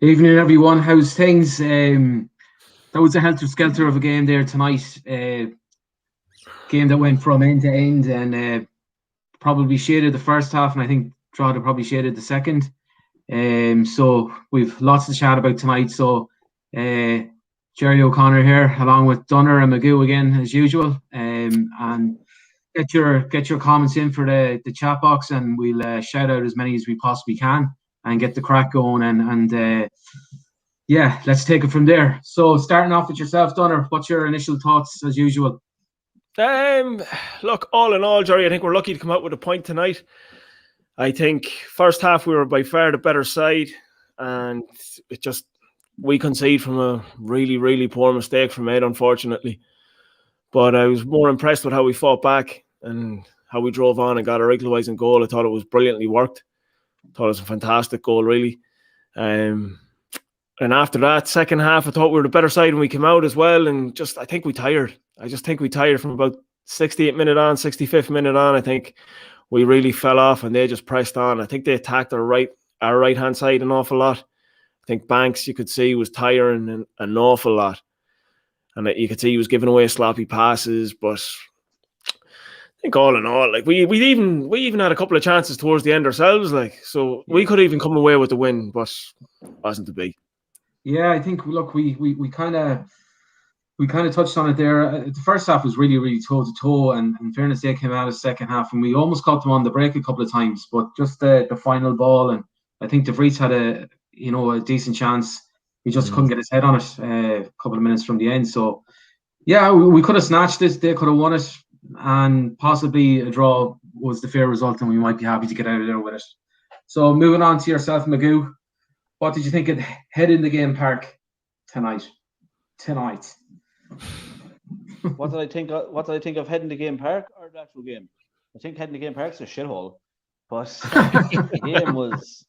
Evening, everyone. How's things? That was a helter skelter of a game there tonight. Game that went from end to end and probably shaded the first half, and I think Drogheda probably shaded the second. So we've lots to chat about tonight. So Jerry O'Connor here, along with Dunner and Magoo again as usual. And get your comments in for the chat box, and we'll shout out as many as we possibly can and get the crack going. And yeah, let's take it from there. So starting off with yourself, Dunner, what's your initial thoughts as usual? Look, all in all, Jerry, I think we're lucky to come out with a point tonight. I think first half we were by far the better side, and we concede from a really, really poor mistake from Ed, unfortunately. But I was more impressed with how we fought back and how we drove on and got a equalising goal. I thought it was brilliantly worked. I thought it was a fantastic goal, really. And after that, second half, I thought we were the better side when we came out as well. And I think we tired. I just think we tired from about 68th minute on, 65th minute on. I think we really fell off and they just pressed on. I think they attacked our right-hand side an awful lot. I think Banks, you could see, was tiring an awful lot. And you could see he was giving away sloppy passes. But I think all in all, like we even had a couple of chances towards the end ourselves. So we could even come away with the win, but it wasn't to be. Yeah, I think we kind of touched on it there. The first half was really, really toe to toe, and in fairness, they came out of the second half, and we almost caught them on the break a couple of times. But just the final ball, and I think De Vries had a decent chance. He just couldn't get his head on it a couple of minutes from the end. So yeah, we could have snatched this. They could have won it, and possibly a draw was the fair result, and we might be happy to get out of there with it. So moving on to yourself, Magoo. What did you think of Head in the Game Park tonight? What did I think of Head in the Game Park or the actual game? I think Head in the Game Park's a shithole, but the game was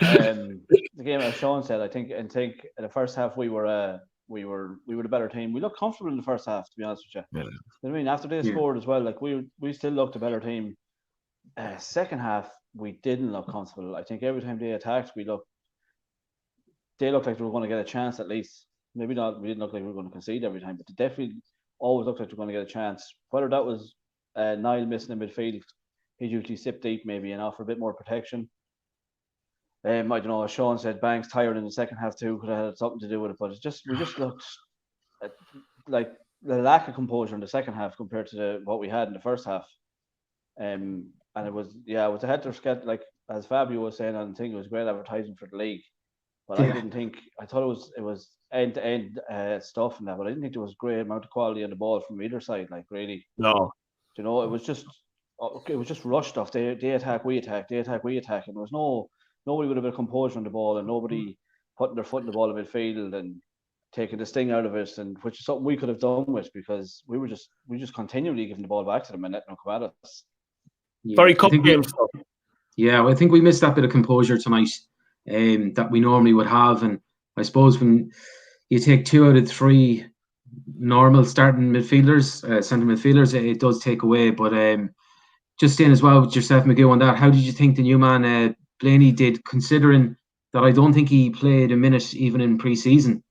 the game, as Sean said. I think in the first half we were the better team. We looked comfortable in the first half, to be honest with you. Yeah. I mean, after they scored as well, like we still looked a better team. Second half we didn't look comfortable. I think every time they attacked, they looked like they were going to get a chance at least. Maybe not. We didn't look like we were going to concede every time, but they definitely always looked like they were going to get a chance. Whether that was Niall missing in midfield, he usually sip deep maybe and offer a bit more protection. I don't know. As Sean said, Banks tired in the second half too. Could have had something to do with it, but we just looked like the lack of composure in the second half compared to what we had in the first half. And it was a helter skelter. Like as Fabio was saying, I think it was great advertising for the league. But I didn't think. I thought it was end to end stuff and that, but I didn't think there was great amount of quality on the ball from either side. Like really, no. You know, it was just rushed off. They attack, we attack. They attack, we attack, and there was nobody with a bit of composure on the ball, and nobody putting their foot in the ball in midfield and taking the sting out of it, and which is something we could have done with because we just continually giving the ball back to them and letting them come at us. Very cup game stuff. Yeah, I think we missed that bit of composure tonight. That we normally would have, and I suppose when you take 2 out of 3 normal starting midfielders, centre midfielders, it does take away. But just staying as well with yourself, Magoo, on that, how did you think the new man Blaney did, considering that I don't think he played a minute even in pre-season?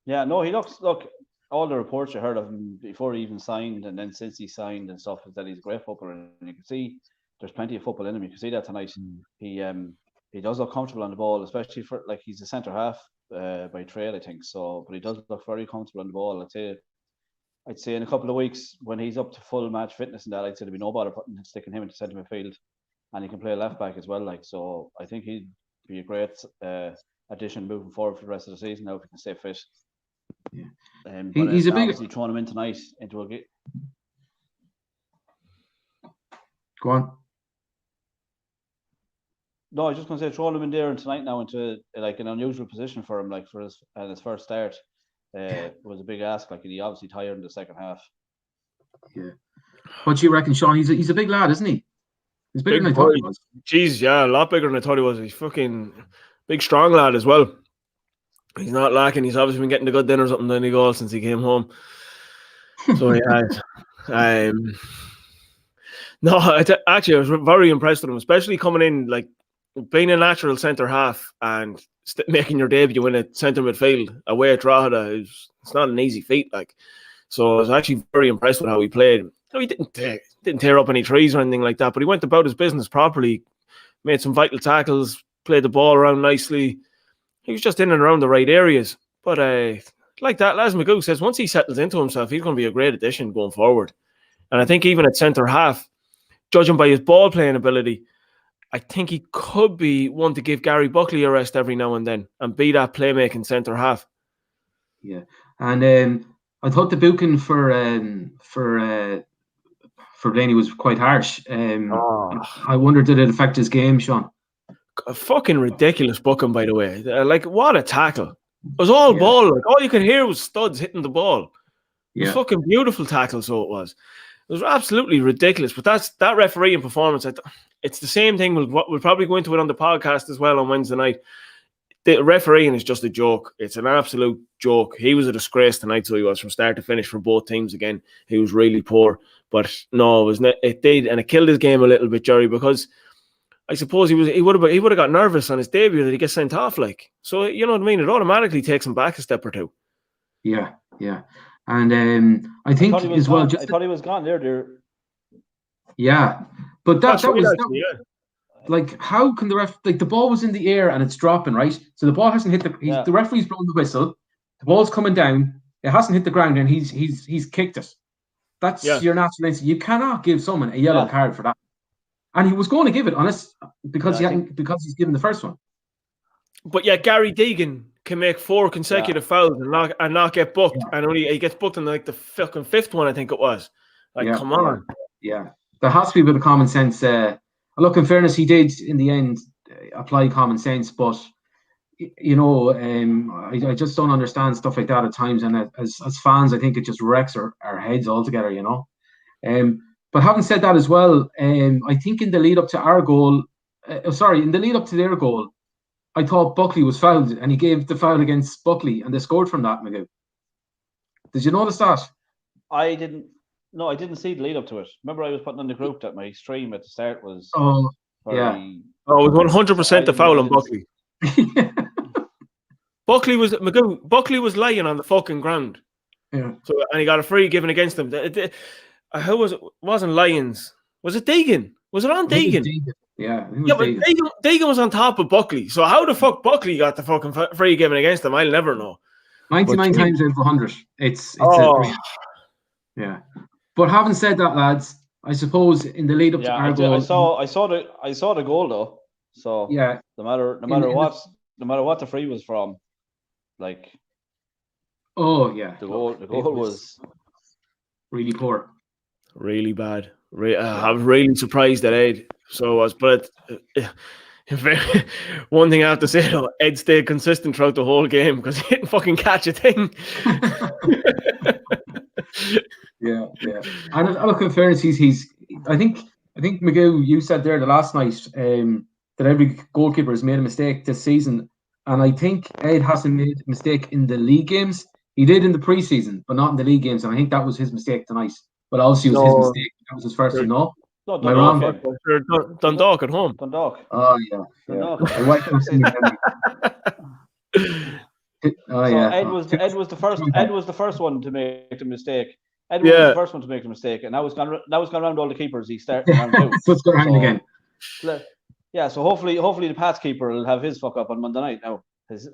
Yeah, no, he look. All the reports you heard of him before he even signed, and then since he signed and stuff, is that he's a great footballer, and you can see there's plenty of football in him. You can see that tonight. He does look comfortable on the ball, especially for like he's a centre half by trade, I think. So, but he does look very comfortable on the ball. I'd say in a couple of weeks when he's up to full match fitness and that, I'd say there'd be no bother sticking him into centre midfield, and he can play left back as well. Like so, I think he'd be a great addition moving forward for the rest of the season now if he can stay fit. Yeah, he's a big. Obviously throwing him in tonight into a game. Go on. No, I was just going to say throwing him in there and tonight now into like an unusual position for him, like for his first start, was a big ask. Like he obviously tired in the second half. Yeah. What do you reckon, Sean? He's a big lad, isn't he? He's bigger than I thought he was. Jeez, yeah, a lot bigger than I thought he was. He's fucking big, strong lad as well. He's not lacking. He's obviously been getting the good dinners up in Donegal since he came home. So he has. No, actually, I was very impressed with him, especially coming in like being a natural centre half and making your debut in a centre midfield away at Drogheda it's not an easy feat. Like, so I was actually very impressed with how he played. He didn't tear up any trees or anything like that, but he went about his business properly, made some vital tackles, played the ball around nicely. He was just in and around the right areas. But like that, as Magoo says, once he settles into himself, he's going to be a great addition going forward. And I think even at centre half, judging by his ball playing ability, I think he could be one to give Gary Buckley a rest every now and then and be that playmaking centre half. Yeah, and I thought the booking for Blaney was quite harsh. I wonder, did it affect his game, Sean? A fucking ridiculous booking, by the way. Like, what a tackle! It was all ball. Like, all you could hear was studs hitting the ball. It was fucking beautiful tackle. So it was. It was absolutely ridiculous. But that refereeing performance. It's the same thing. We'll probably go into it on the podcast as well on Wednesday night. The refereeing is just a joke. It's an absolute joke. He was a disgrace tonight, so he was from start to finish for both teams again. He was really poor. But no, it did, and it killed his game a little bit, Jerry, because I suppose he would have got nervous on his debut that he gets sent off. Like, so you know what I mean? It automatically takes him back a step or two. Yeah. And I think I thought he was gone there. Yeah, but that was like, how can the ref, like, the ball was in the air and it's dropping, right? So the ball hasn't hit the referee's blown the whistle. The ball's coming down. It hasn't hit the ground, and he's kicked it. That's your natural instinct. You cannot give someone a yellow card for that. And he was going to give it, because he's given the first one. But yeah, Gary Deegan can make 4 consecutive fouls and not get booked, and only he gets booked in like the fucking 5th one, I think it was. Like, come on. Yeah, there has to be a bit of common sense. Look, in fairness, he did in the end apply common sense, but you know, I just don't understand stuff like that at times, and as fans, I think it just wrecks our heads altogether, you know. But having said that as well, I think in the lead up to our goal, in the lead up to their goal, I thought Buckley was fouled, and he gave the foul against Buckley, and they scored from that, Magoo. Did you notice that? I didn't. No, I didn't see the lead up to it. Remember, I was putting on the group that my stream at the start was. Oh, it was 100% the foul on Buckley. Buckley was lying on the fucking ground. Yeah. So, and he got a free given against him. Who was it? Wasn't Lyons? Was it Deegan? Was it on Deegan? Yeah. But Deegan was on top of Buckley. So how the fuck Buckley got the fucking free given against him? I'll never know. 99 times out of 100. It's yeah. But having said that, lads, I suppose in the lead up to our goal, I saw the goal though. So yeah, no matter what the free was from, like, the goal was really poor, really bad. I was really surprised at Ed. So I was, but one thing I have to say though, Ed stayed consistent throughout the whole game because he didn't fucking catch a thing. Yeah. And look, in fairness, he's. I think Magoo, you said there the last night that every goalkeeper has made a mistake this season, and I think Ed hasn't made a mistake in the league games. He did in the preseason, but not in the league games, and I think that was his mistake tonight. But obviously, it was his mistake. That was his first, you know. No, am I wrong? Dundalk at home. Dundalk. Oh yeah. Ed was the first one to make the mistake. Ed was the first one to make the mistake, and that was gone around all the keepers. He started round 2. So it's going around again. Yeah, so hopefully the Pats keeper will have his fuck up on Monday night now. It's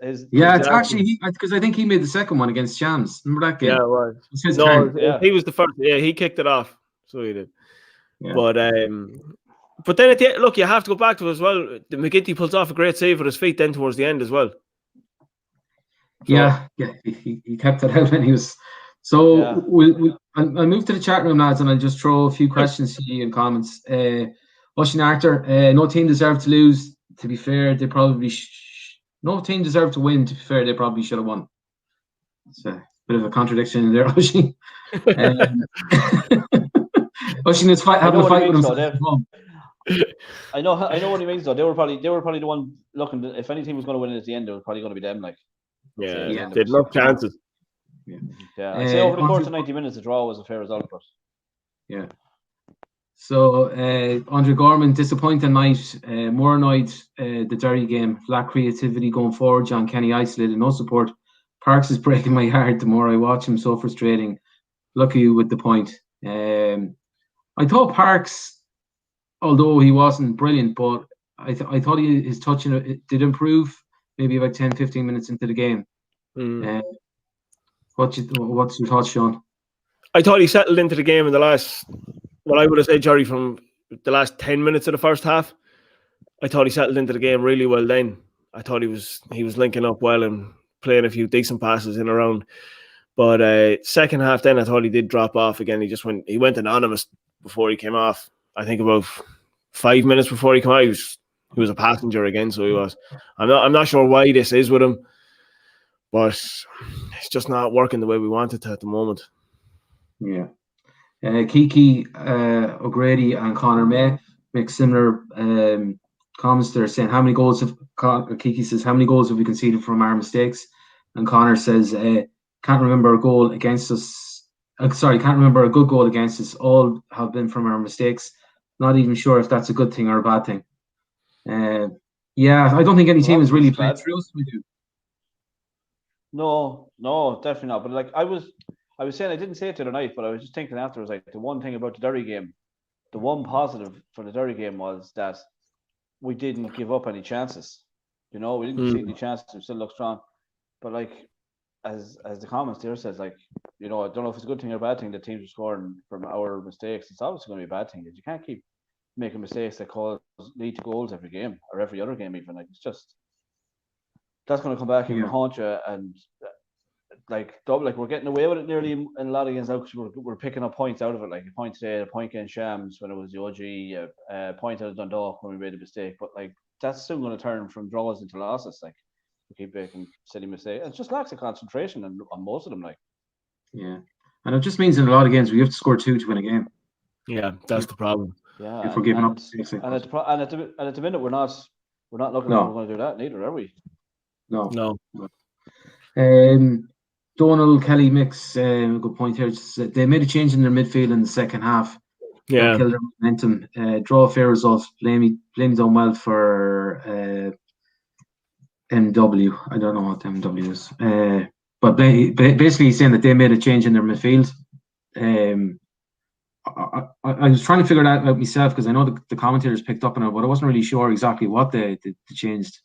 actually because I think he made the second one against Shams. Remember that game? Yeah, it was. He was the first. Yeah, he kicked it off. So he did. Yeah. But then at the end, look, you have to go back to it as well. The McGinty pulls off a great save with his feet then towards the end as well. So, he kept it out when he was. So I'll move to the chat room, lads, and I'll just throw a few questions to you and comments. Oisin Arthur, no team deserved to lose. To be fair, they probably no team deserved to win. To be fair, they probably should have won. It's a bit of a contradiction in there, Oisin. Oisin is having a fight with himself. I know what he means though. They were probably the one looking. If any team was going to win it at the end, it was probably going to be them. Like, they'd love chances. Yeah. I'd say over the course of 90 minutes, the draw was a fair result. But So Andre Gorman, disappointing night. More annoyed the Derry game. Lack creativity going forward. John Kenny isolated, no support. Parks is breaking my heart the more I watch him. So frustrating. Lucky with the point. I thought Parks, although he wasn't brilliant, but I thought his touching it did improve. Maybe about 10, 15 minutes into the game. What's your thoughts, Sean? I thought he settled into the game in the last, well, I would have said, Jerry, from the last 10 minutes of the first half. I thought he settled into the game really well then. I thought he was linking up well and playing a few decent passes in around. But second half then I thought he did drop off again. He went anonymous before he came off. I think about 5 minutes before he came out, he was a passenger again, so he was. I'm not sure why this is with him, but it's just not working the way we want it to at the moment. Yeah. Kiki O'Grady and Connor May make similar comments there, saying how many goals Kiki says, how many goals have we conceded from our mistakes? And Connor says, can't remember a goal against us. Can't remember a good goal against us. All have been from our mistakes. Not even sure if that's a good thing or a bad thing. I don't think any team has really played through us. We do. No, definitely not. But like I was saying, I didn't say it the other night, but I was just thinking afterwards, like the one thing about the Derry game, the one positive for the Derry game was that we didn't give up any chances. We didn't take any chances. We still look strong. But like, as the comments there says, like, I don't know if it's a good thing or a bad thing that teams are scoring from our mistakes. It's obviously going to be a bad thing because you can't keep making mistakes that lead to goals every game or every other game even. Like, it's just that's going to come back and haunt you. And like we're getting away with it nearly in a lot of games now because we're picking up points out of it. Like a point today, a point against Shams when it was the OG, a point out of Dundalk when we made a mistake. But like that's still going to turn from draws into losses. Like we keep making silly mistakes. It's just lacks of concentration on most of them. Like and it just means in a lot of games we have to score 2 to win a game. Yeah, that's the problem. Yeah, if we're giving up, and at the minute we're not looking like we're going to do that neither, are we? No. Donald Kelly mix, good point here. They made a change in their midfield in the second half. Yeah, killed their momentum. Draw a fair result. Blamey done well for MW. I don't know what MW is. But basically he's saying that they made a change in their midfield. I was trying to figure that out myself because I know the commentators picked up on it, but I wasn't really sure exactly what they changed.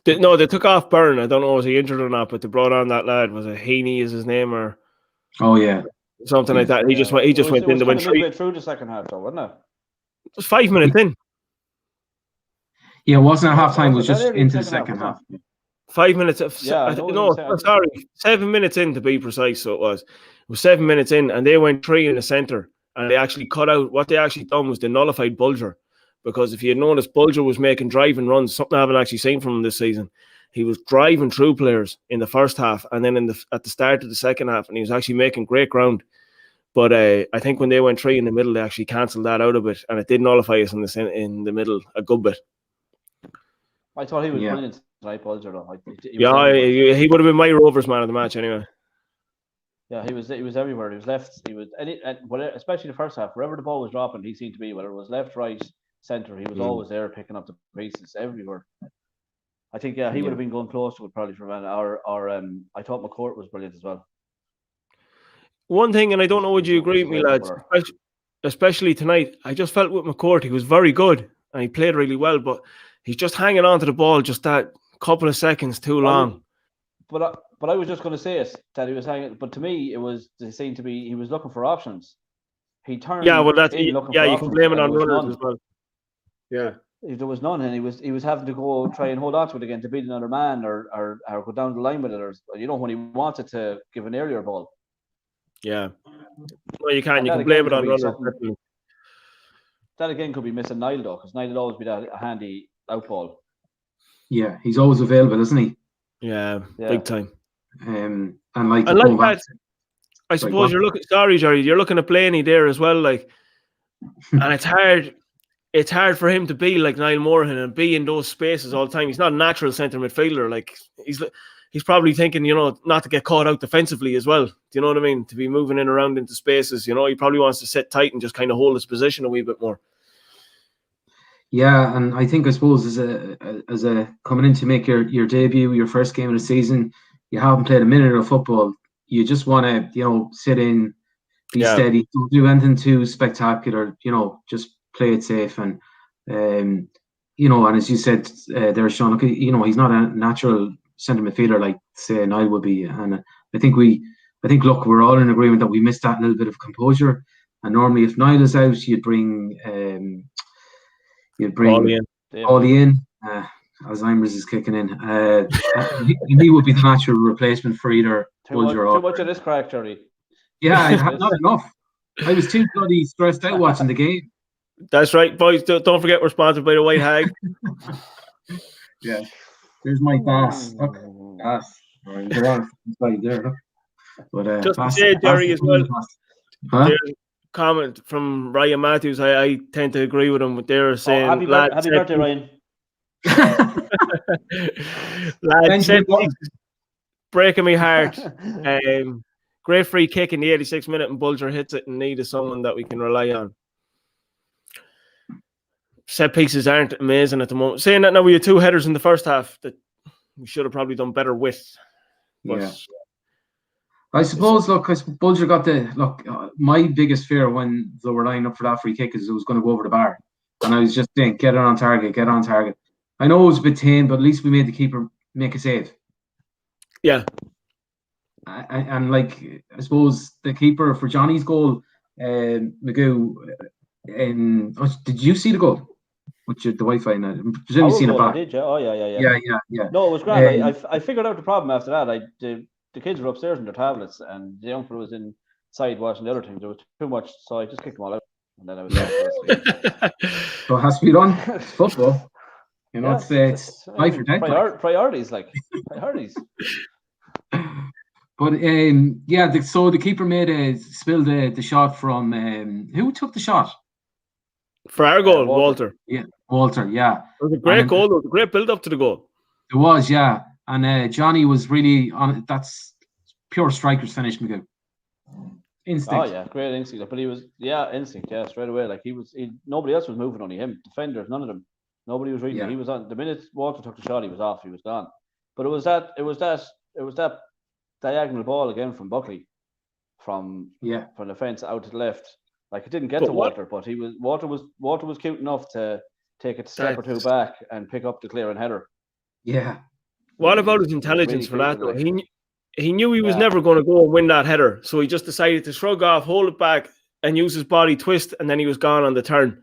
They took off Byrne. I don't know was he injured or not, but they brought on that lad. Was it Heaney is his name or? Oh yeah, something like that. He just went in. Went through the second half, though, wasn't it? It was 5 minutes in. Yeah, it wasn't at half time. It was just into the second half. 5 minutes. 7 minutes in to be precise. So it was 7 minutes in, and they went 3 in the centre, and they actually cut out. What they actually done was they nullified Bulger. Because if you had noticed, Bulger was making driving runs, something I haven't actually seen from him this season. He was driving through players in the first half and then at the start of the second half, and he was actually making great ground. But I think when they went 3 in the middle, they actually cancelled that out a bit, and it did nullify us in the middle a good bit. I thought he was brilliant tonight, Bulger, though. He would have been my Rovers man of the match anyway. Yeah, he was everywhere. He was left. He was especially the first half. Wherever the ball was dropping, he seemed to be. Whether it was left, right, centre, he was always there picking up the pieces everywhere. I think he would have been going close to it probably for a minute. I thought McCourt was brilliant as well. One thing, and I don't know, would you agree with me, lads? Especially tonight, I just felt with McCourt he was very good and he played really well, but he's just hanging on to the ball just that couple of seconds too long. But I was just going to say it that he was hanging. But to me, it seemed to be he was looking for options. He turned. Yeah, well, you can blame it on runners as well. Yeah, there was none, and he was having to go try and hold on to it again to beat another man or go down the line with it, or when he wanted to give an earlier ball. Yeah, well, you can blame it on runners. That again could be missing Niall though, because Niall would always be that handy out ball. Yeah, he's always available, isn't he? Yeah, big time. And that, I suppose you're looking. Sorry, Jerry, you're looking at Blaney there as well, like, and it's hard. It's hard for him to be like Niall Morahan and be in those spaces all the time. He's not a natural centre midfielder. Like he's he's probably thinking, not to get caught out defensively as well. Do you know what I mean? To be moving in around into spaces, he probably wants to sit tight and just kind of hold his position a wee bit more. Yeah, and I suppose as a coming in to make your debut, your first game of the season, you haven't played a minute of football. You just want to, sit in, be steady, don't do anything too spectacular. Just play it safe, and and as you said there, Sean, he's not a natural centre midfielder like say Niall would be, and I think look, we're all in agreement that we missed that little bit of composure. And normally, if Niall is out, you'd bring Ollie in. Alzheimer's is kicking in. He would be the natural replacement for either Bulger or. Too much of this crack, Jerry. Yeah, not enough. I was too bloody stressed out watching the game. That's right, boys. Don't forget we're sponsored by the White Hag. Yeah, there's my boss. Look, boss. They're on inside there. Look. But just to say, Jerry, as well. Huh? There's a comment from Ryan Matthews. I tend to agree with him. They're saying, happy birthday, Ryan. Lad, breaking me heart. Great free kick in the 86th minute, and Bulger hits it in need of someone that we can rely on. Set pieces aren't amazing at the moment. Saying that now, we had 2 headers in the first half that we should have probably done better with. But yeah. I suppose, Bulger got my biggest fear when they were lining up for that free kick is it was going to go over the bar. And I was just saying, get it on target. I know it was a bit tame, but at least we made the keeper make a save. Yeah. And I suppose the keeper for Johnny's goal, Magoo, did you see the goal? With the Wi-Fi now, presumably seen it back. I did, yeah. Oh, yeah. Yeah. No, it was grand. I figured out the problem after that. The kids were upstairs on their tablets, and the young fellow was inside watching the other thing. There was too much, so I just kicked them all out, and then I was. So it has to be done. It's football. It's life or death. Priorities. But so the keeper spilled the shot from who took the shot? For our goal, Walter. Yeah, Walter. Yeah, it was a great goal. It was a great build up to the goal. It was, yeah, and Johnny was really on it. That's pure striker's finish, Magoo. Instinct. Oh yeah, great instinct. But he was instinct. Yeah, straight away. Nobody else was moving, only him. Defenders, none of them. Nobody was reading. Yeah. He was on the minute Walter took the shot. He was off. He was gone. But it was that diagonal ball again from Buckley, from the fence out to the left. It didn't get to Walter, but Walter was cute enough to take a step or two back and pick up the clearing header. Yeah. What about his intelligence for that? Though? He knew he was never going to go and win that header, so he just decided to shrug off, hold it back, and use his body twist, and then he was gone on the turn.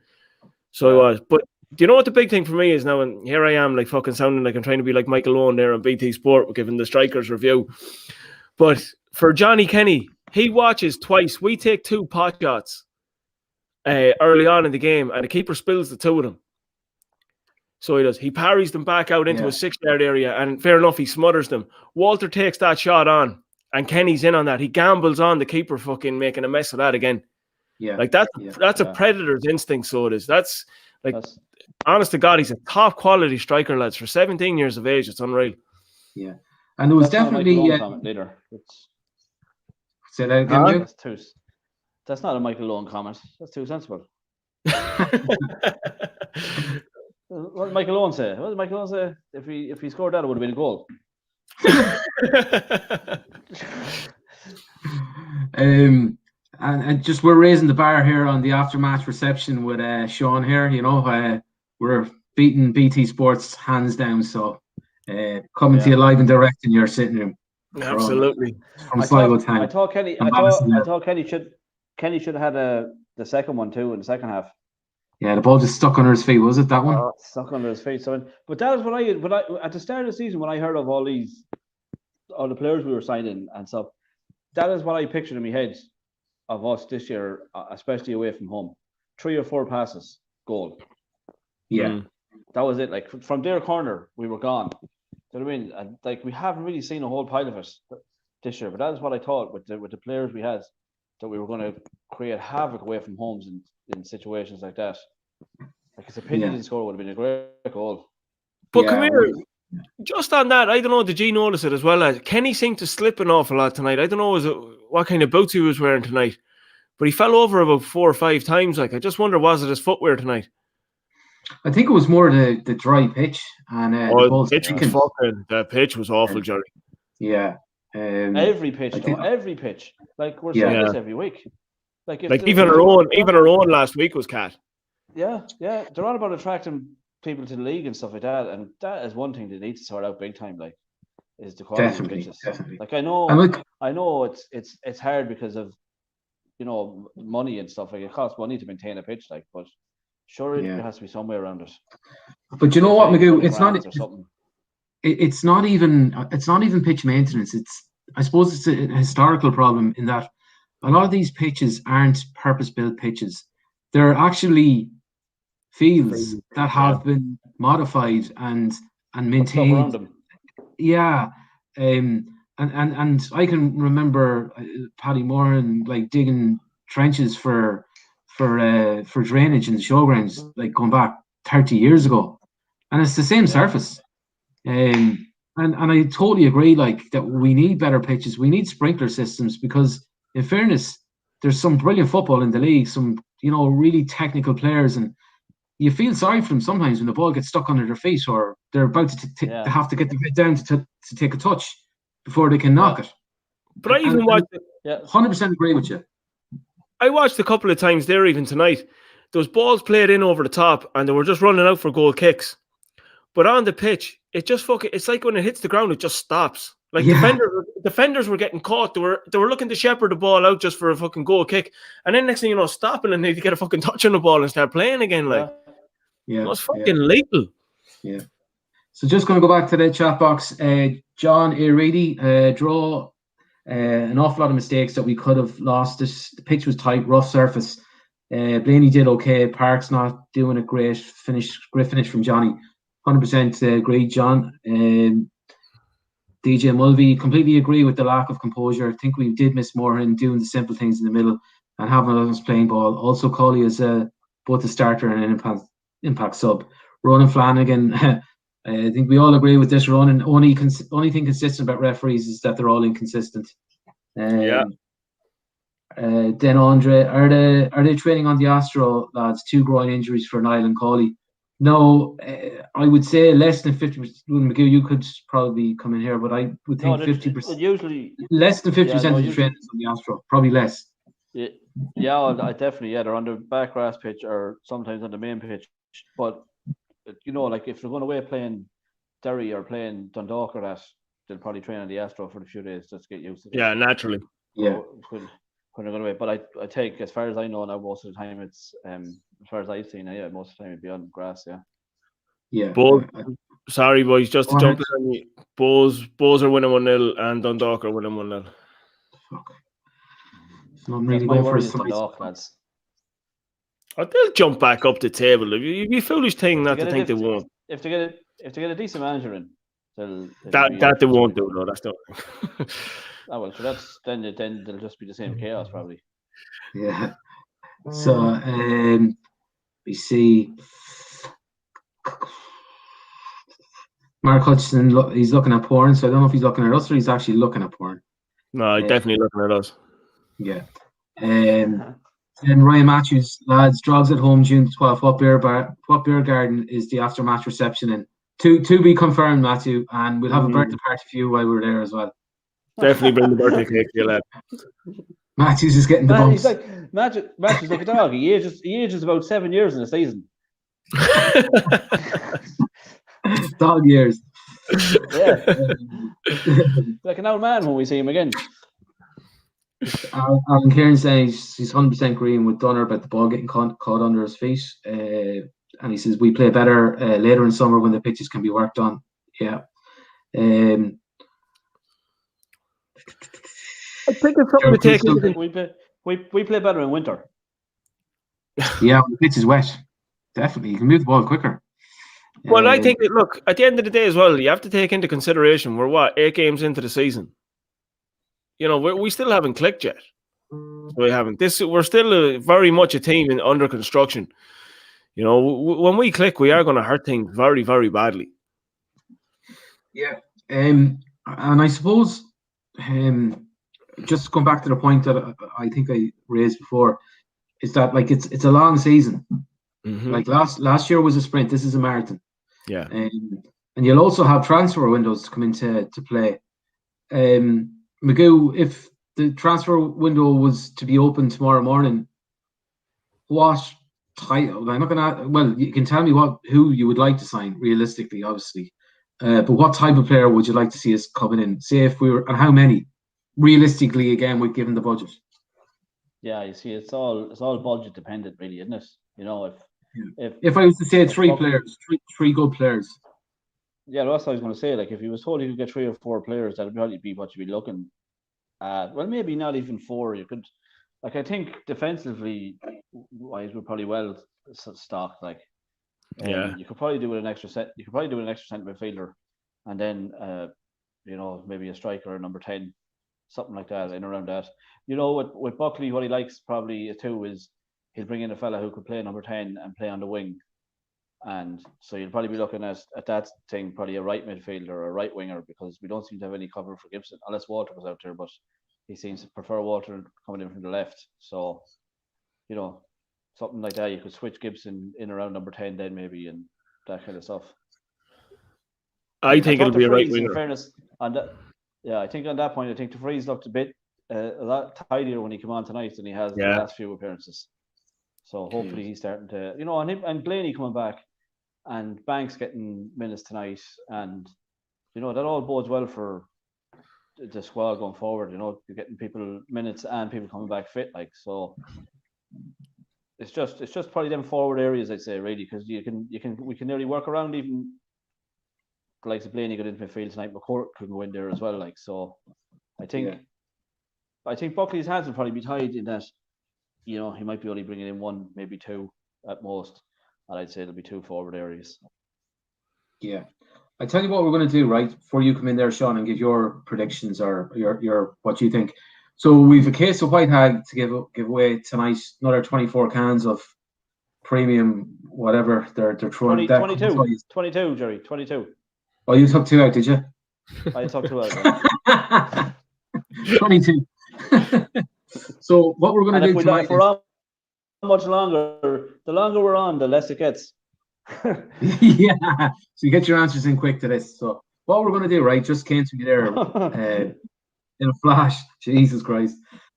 So he was. But do you know what the big thing for me is now? And here I am, fucking sounding like I'm trying to be like Michael Owen there on BT Sport, giving the strikers review. But for Johnny Kenny, he watches twice. We take 2 pot shots early on in the game, and the keeper spills the 2 of them. So he does. He parries them back out into a 6-yard area, and fair enough, he smothers them. Walter takes that shot on, and Kenny's in on that. He gambles on the keeper fucking making a mess of that again. Yeah, that's a predator's instinct. So it is. That's honest to God, he's a top quality striker, lads. For 17 years of age, it's unreal. Yeah, and it was definitely later. Say that again. That's not a Michael Owen comment. That's too sensible. What did Michael Owen say? If he scored that, it would have been a goal. And just we're raising the bar here on the aftermatch reception with Sean here. We're beating BT Sports hands down. So coming to you live and direct in your sitting room. Absolutely. I thought Kenny should have had the second one too in the second half. Yeah, the ball just stuck under his feet. Was it that one? Oh, stuck under his feet. But that was when I at the start of the season when I heard of all the players we were signing and stuff. That is what I pictured in my head of us this year, especially away from home. 3 or 4 passes, goal. Yeah, that was it. From their corner, we were gone. Do you know what I mean? And we haven't really seen a whole pile of it this year. But that is what I thought with the players we had, that we were going to create havoc away from homes in situations like that. It's a pity he didn't score. Would have been a great goal. But come here, Just on that, I don't know, did you notice it as well? Kenny seemed to slip an awful lot tonight. I don't know what kind of boots he was wearing tonight, but he fell over about 4 or 5 times. Like, I just wonder, was it his footwear tonight? I think it was more the dry pitch and the ball. The pitch was awful, Jerry. Yeah. Every pitch, every pitch. Like, we're saying this every week. Like even our own last week was cat. Yeah. They're on about attracting people to the league and stuff like that, and that is one thing they need to sort out big time. Like, is the quality of pitches. Definitely. Like, I know it's hard because of money and stuff. Like, it costs money to maintain a pitch. Like, but surely there has to be some way around it. But you know what, Magoo? It's not even pitch maintenance. I suppose it's a historical problem in that a lot of these pitches aren't purpose-built pitches. They're actually fields that have been modified and maintained. Around them. Yeah, and I can remember Paddy Moran like digging trenches for drainage in the showgrounds, like going back 30 years ago, and it's the same surface. And I totally agree, like, that we need better pitches. We need sprinkler systems because, in fairness, there's some brilliant football in the league, some really technical players, and you feel sorry for them sometimes when the ball gets stuck under their feet or they're about to have to get their head down to take a touch before they can knock it. But I even watched it. 100% agree with you. I watched a couple of times there even tonight. Those balls played in over the top and they were just running out for goal kicks. But on the pitch, it's like when it hits the ground, it just stops. Like defenders were getting caught. They were looking to shepherd the ball out just for a fucking goal kick. And then next thing you know, stopping and they get a fucking touch on the ball and start playing again. Like, it was fucking lethal. Yeah. So just going to go back to the chat box. John Iridi, draw an awful lot of mistakes that we could have lost. The pitch was tight, rough surface. Blaney did okay. Park's not doing a great finish from Johnny. 100% agree, John. DJ Mulvey, completely agree with the lack of composure. I think we did miss more in doing the simple things in the middle and having us playing ball. Also, Coley is both a starter and an impact sub. Ronan Flanagan, I think we all agree with this. Ronan, only thing consistent about referees is that they're all inconsistent. Then Andre, are they training on the Astro lads? 2 groin injuries for Niall and Coley. No, I would say less than 50%. Magoo, you could probably come in here, but I would think 50%. Usually less than 50% of the training is on the Astro, probably less. Yeah, I definitely. They're on the back grass pitch or sometimes on the main pitch. But like if they're going away playing Derry or playing Dundalk or that, they'll probably train on the Astro for a few days just to get used to it. Yeah, naturally. Yeah. When they're going away, but I take, as far as I know now, most of the time it's as far as I've seen, most of the time it'd be on grass. Yeah. Sorry, boys, just to jump in on you. Bows are winning 1-0 and Dundalk are winning 1-0. Fuck. Not really going for his Dundalk, lads. They'll jump back up the table. It'd be a foolish thing not to think they won't. If they get a decent manager in, that they won't do. No, that's not. Well, so that's then they'll just be the same chaos probably. Yeah. So we see Mark Hutchinson. He's looking at porn. So I don't know if he's looking at us or he's actually looking at porn. No, he's definitely looking at us. Yeah. And Ryan Matthews, lads, Drogs at home June 12th. What beer garden is the aftermatch reception in? To be confirmed, Matthew, and we'll have a birthday party for you while we're there as well. Definitely bring the birthday cake to you, lad. Matthews is getting the bumps. He's like Matthews like a dog. He ages about 7 years in a season. Dog years. Yeah. Like an old man when we see him again. Alan Kieran saying he's 100% agreeing with Dunner about the ball getting caught under his feet. And he says we play better later in summer when the pitches can be worked on. Yeah. I think it's something to take into. We play better in winter. Yeah, the pitch is wet. Definitely, you can move the ball quicker. Well, I think that, look, at the end of the day as well, you have to take into consideration we're 8 games into the season. We still haven't clicked yet. We haven't. We're still very much a team under construction. When we click, we are going to hurt things very, very badly. Yeah. And I suppose just going back to the point that I think I raised before is that like it's a long season. Mm-hmm. Like last year was a sprint. This is a marathon. Yeah. And you'll also have transfer windows come into play. Magoo, if the transfer window was to be open tomorrow morning, what type? I'm not gonna. Well, you can tell me who you would like to sign realistically, obviously. But what type of player would you like to see us coming in? Say if we were, and how many? Realistically, again, with given the budget. Yeah, you see, it's all budget dependent, really, isn't it? You know, if I was to say three Buckley, players, three good players. Yeah, that's what I was going to say. Like, if he was told he could get 3 or 4 players, that would probably be what you'd be looking at. Well, maybe not even 4. You could, like, I think defensively wise, we're probably well stocked. Like, you could probably do with an extra set. You could probably do with an extra centre midfielder, and then you know, maybe a striker, number 10, something like that, in around that. You know, with Buckley, what he likes probably too is he'll bring in a fella who could play number 10 and play on the wing. And so you'll probably be looking at that thing, probably a right midfielder or a right winger, because we don't seem to have any cover for Gibson, unless Walter was out there, but he seems to prefer Walter coming in from the left. So, you know, something like that, you could switch Gibson in around number 10 then maybe, and that kind of stuff. I think it'll be a right winger. In fairness, I think on that point, I think DeVries looked a lot tidier when he came on tonight than he has in the last few appearances. So hopefully he's starting to, you know, and Blaney coming back, and Banks getting minutes tonight, and you know that all bodes well for the squad going forward. You know, you're getting people minutes and people coming back fit, like, so. It's just probably them forward areas, I'd say, really, because we can nearly work around even the likes of Blaney got into midfield tonight. McCourt could go in there as well, like, so. I think Buckley's hands will probably be tied in that. You know, he might be only bringing in 1, maybe 2 at most. And I'd say there'll be 2 forward areas. Yeah. I tell you what we're going to do, right? Before you come in there, Sean, and give your predictions or your what you think. So we've a case of White Hag to give away tonight. Another 24 cans of premium, whatever they're throwing. 22, Jerry, 22. Oh, you took 2 out, did you? I took 2 out. 22. So what we're going to do tonight? If we're on much longer, the longer we're on, the less it gets. Yeah. So you get your answers in quick to this. So what we're going to do, right? Just came to me there in a flash. Jesus Christ.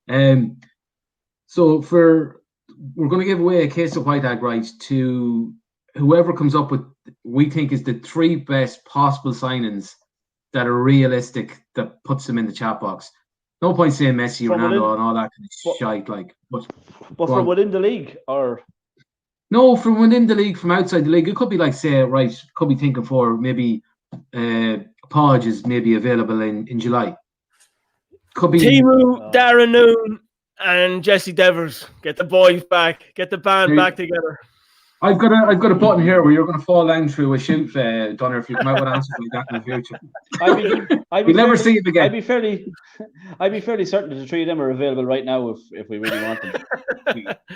So we're going to give away a case of White Hag, right, to whoever comes up with we think is the 3 best possible signings that are realistic that puts them in the chat box. No point saying Messi, Ronaldo, and all that kind of shite, like. But from within the league, or no, from within the league, from outside the league, it could be like, say, right, could be thinking for maybe Podge is maybe available in July. Could be Timu, Darren Noon, and Jesse Devers. Get the boys back. Get the band back together. I've got a button here where you're going to fall down through a chute, Donner, if you come out with answers like that in the future. We'll never see it again. I'd be fairly certain that the 3 of them are available right now if we really want them.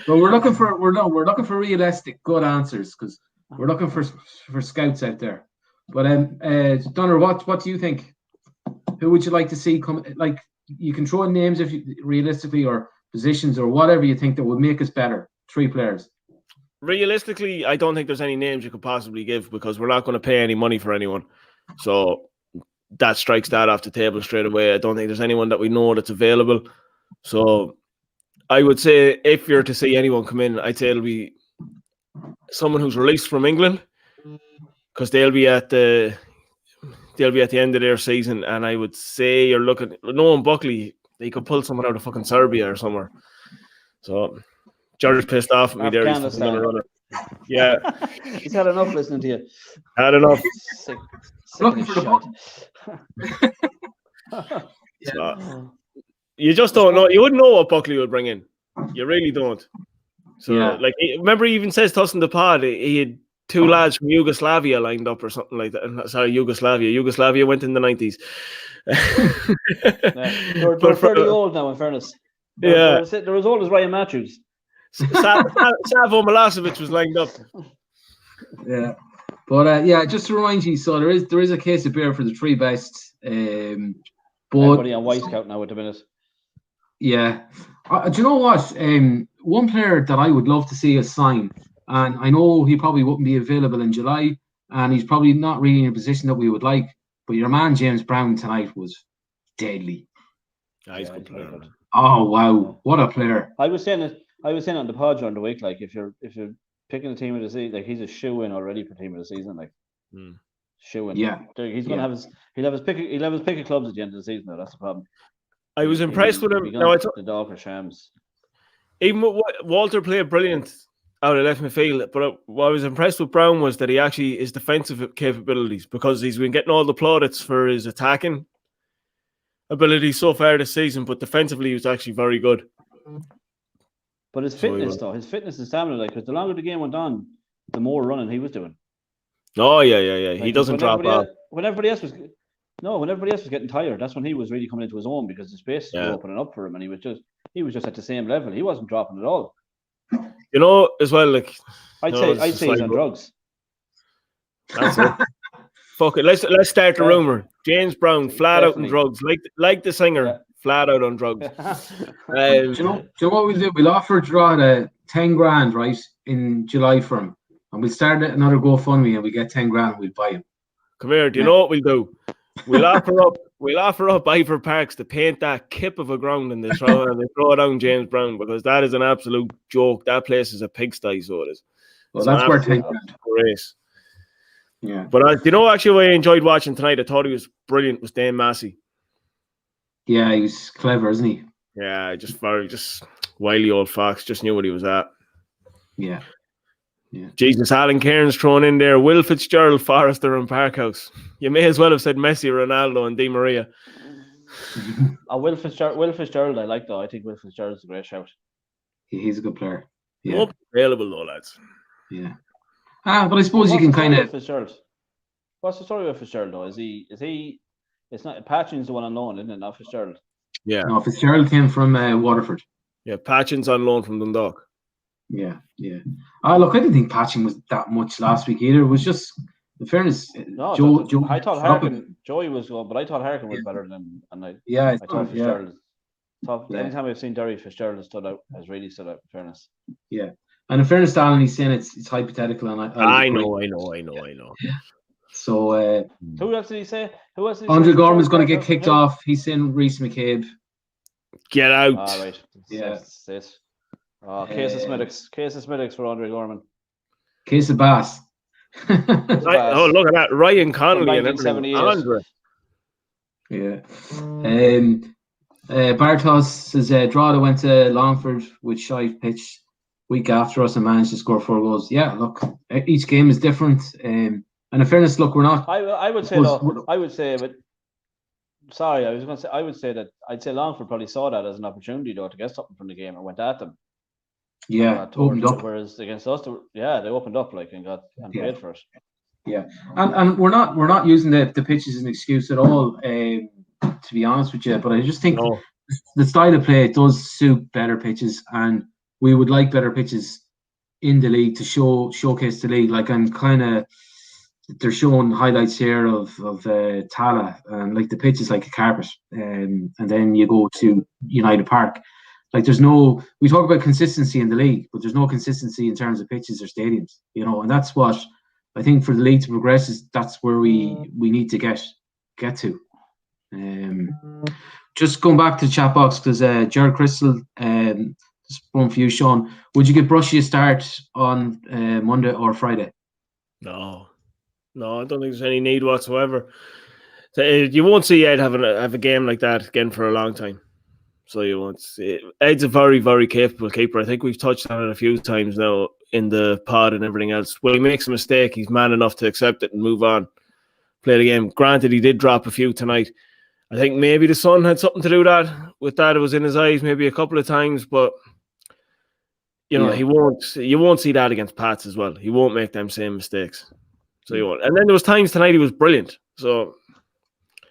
Well, we're looking for realistic, good answers, because we're looking for scouts out there. But Donner, what do you think? Who would you like to see come? Like, you can throw in names if you realistically, or positions, or whatever you think that would make us better. 3 players. Realistically, I don't think there's any names you could possibly give, because we're not going to pay any money for anyone. So that strikes that off the table straight away. I don't think there's anyone that we know that's available. So I would say if you're to see anyone come in, I'd say it'll be someone who's released from England, because they'll be at the end of their season. And I would say you're looking, knowing Buckley, he could pull someone out of fucking Serbia or somewhere. So George's pissed off at me there. He's gonna run it. Yeah. He's had enough listening to you. Had enough. Sick Looking for the so, you just don't know. You wouldn't know what Buckley would bring in. You really don't. So, like, remember, he even says to us in the pod, he had 2 lads from Yugoslavia lined up or something like that. Sorry, Yugoslavia. Yugoslavia went in the 90s. They're fairly old now, in fairness. They're as old as Ryan Matthews. Savo Milosevic was lined up. Yeah. But yeah, just to remind you, so there is a case of beer for the 3 best. But Everybody on White Scout now at the minute. Yeah. Do you know what? One player that I would love to see us sign, and I know he probably wouldn't be available in July, and he's probably not really in a position that we would like, but your man James Brown tonight was deadly. He's good player. Good. Oh wow, what a player! I was saying on the pod during the week, like if you're picking a team of the season, like he's a shoe-in already for team of the season, like shoe-in. Yeah. He's gonna have his pick of clubs at the end of the season though, that's the problem. I was impressed with him. No, the dog for Shams. Even Walter played brilliant out of left midfield, but what I was impressed with Brown was that he actually his defensive capabilities, because he's been getting all the plaudits for his attacking abilities so far this season, but defensively he was actually very good. But his fitness and stamina, like, because the longer the game went on, the more running he was doing. Oh yeah. Like, he doesn't drop off. When everybody else was getting tired, that's when he was really coming into his own, because the spaces were opening up for him, and he was just at the same level. He wasn't dropping at all. You know, as well, like I'd say he's on drugs. That's it. Fuck it. Let's start the rumor. James Brown flat out on drugs, like the singer, flat out on drugs. Do you know what we'll do? We'll offer Drogheda 10 grand, right, in July for him, and we'll start another GoFundMe, and we get 10 grand. And we'll buy him. Come here. Do you know what we'll do? We'll offer up Ivor Parks to paint that kip of a ground, and they throw down James Brown, because that is an absolute joke. That place is a pigsty, so it is. Well, that's worth 10 grand. Race. Yeah. But you know, actually, what I enjoyed watching tonight, I thought he was brilliant, was Dane Massey. Yeah, he's clever, isn't he? Yeah, just wily old fox. Just knew what he was at. Yeah. Yeah. Jesus, Alan Cairns thrown in there. Will Fitzgerald, Forrester, and Parkhouse. You may as well have said Messi, Ronaldo, and Di Maria. Will Fitzgerald, I like though. I think Will Fitzgerald's a great shout. He's a good player. Yeah. Not available though, lads. Yeah. But I suppose you can kind of. What's the story with Fitzgerald though? Is he? It's not Patchin's the one on loan, isn't it? Not Fitzgerald. Yeah. No, Fitzgerald came from Waterford. Yeah, Patchin's on loan from Dundalk. Yeah. Look, I didn't think Patchin was that much last week either. It was just, in fairness, no, Joe. I thought Harkin, Joey was good, but I thought Harkin was better than. And I thought Fitzgerald. Anytime I've seen Derry, Fitzgerald has really stood out. In fairness. Yeah, and in fairness, Alan, he's saying it's hypothetical, and I know. So who else did he say? Andre Gorman's going to get kicked off. He's saying Reece McCabe. Get out. All right. Yeah. That's it. Case of Smittix for Andre Gorman. Case of Bass. Oh, look at that. Ryan Connolly and everything. Andre. Yeah. Bartos says Drogheda went to Longford with shy pitch week after us and managed to score 4 goals. Yeah, look, each game is different. And in fairness, look, we're not. I would say I'd say Longford probably saw that as an opportunity though to get something from the game and went at them. Yeah, opened up. Whereas against us, they opened up and paid for it. Yeah, and we're not using the pitch as an excuse at all. To be honest with you, but I just think the style of play does suit better pitches, and we would like better pitches in the league to showcase the league. Like, I'm kind of, they're showing highlights here of Tala, and like the pitch is like a carpet, and then you go to United Park. Like, we talk about consistency in the league, but there's no consistency in terms of pitches or stadiums, and that's what I think for the league to progress that's where we need to get to. Just going back to the chat box, because Jared Crystal, just one for you, Sean. Would you give Brushy a start on Monday or Friday? No, I don't think there's any need whatsoever. You won't see Ed have a game like that again for a long time. So you won't see. Ed's a very, very capable keeper. I think we've touched on it a few times now in the pod and everything else. When he makes a mistake, he's man enough to accept it and move on, play the game. Granted, he did drop a few tonight. I think maybe the sun had something to do with that. It was in his eyes maybe a couple of times, but you won't see that against Pats as well. He won't make them same mistakes. So you won't. And then there was times tonight he was brilliant. So